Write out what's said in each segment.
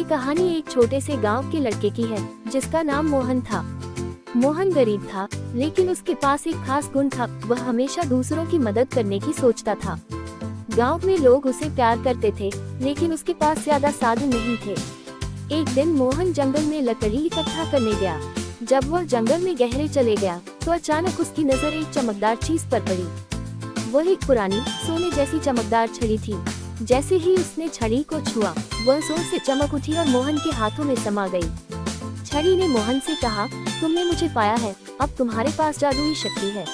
कहानी एक छोटे से गांव के लड़के की है जिसका नाम मोहन था। मोहन गरीब था, लेकिन उसके पास एक खास गुण था, वह हमेशा दूसरों की मदद करने की सोचता था। गांव में लोग उसे प्यार करते थे, लेकिन उसके पास ज्यादा साधन नहीं थे। एक दिन मोहन जंगल में लकड़ी इकट्ठा करने गया। जब वह जंगल में गहरे चले गया तो अचानक उसकी नजर एक चमकदार चीज पर पड़ी। वह एक पुरानी सोने जैसी चमकदार छड़ी थी। जैसे ही उसने छड़ी को छुआ, वह जोर से चमक उठी और मोहन के हाथों में समा गई। छड़ी ने मोहन से कहा, तुमने मुझे पाया है, अब तुम्हारे पास जादुई शक्ति है।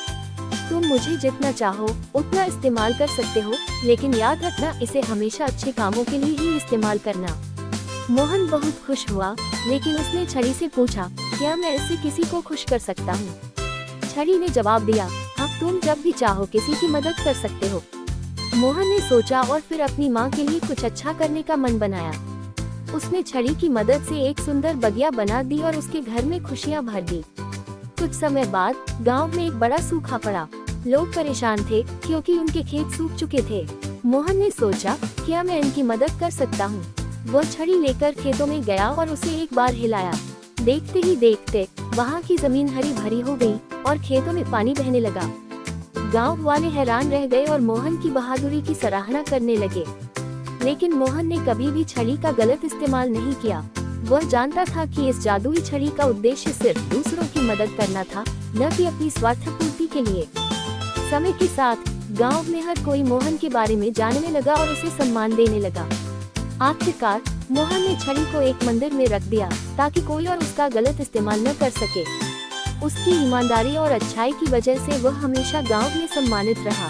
तुम मुझे जितना चाहो उतना इस्तेमाल कर सकते हो, लेकिन याद रखना इसे हमेशा अच्छे कामों के लिए ही इस्तेमाल करना। मोहन बहुत खुश हुआ, लेकिन उसने छड़ी से पूछा, क्या मैं इससे किसी को खुश कर सकता हूँ? छड़ी ने जवाब दिया, हाँ, तुम जब भी चाहो किसी की मदद कर सकते हो। मोहन ने सोचा और फिर अपनी माँ के लिए कुछ अच्छा करने का मन बनाया। उसने छड़ी की मदद से एक सुंदर बगिया बना दी और उसके घर में खुशियाँ भर दी। कुछ समय बाद गांव में एक बड़ा सूखा पड़ा। लोग परेशान थे क्योंकि उनके खेत सूख चुके थे। मोहन ने सोचा, क्या मैं इनकी मदद कर सकता हूँ? वह छड़ी लेकर खेतों में गया और उसे एक बार हिलाया। देखते ही देखते वहाँ की जमीन हरी भरी हो गई और खेतों में पानी बहने लगा। गांव वाले हैरान रह गए और मोहन की बहादुरी की सराहना करने लगे। लेकिन मोहन ने कभी भी छड़ी का गलत इस्तेमाल नहीं किया। वह जानता था कि इस जादुई छड़ी का उद्देश्य सिर्फ दूसरों की मदद करना था, न कि अपनी स्वार्थ पूर्ति के लिए। समय के साथ गांव में हर कोई मोहन के बारे में जानने लगा और उसे सम्मान देने लगा। आखिरकार मोहन ने छड़ी को एक मंदिर में रख दिया ताकि कोई और उसका गलत इस्तेमाल न कर सके। उसकी ईमानदारी और अच्छाई की वजह से वह हमेशा गांव में सम्मानित रहा।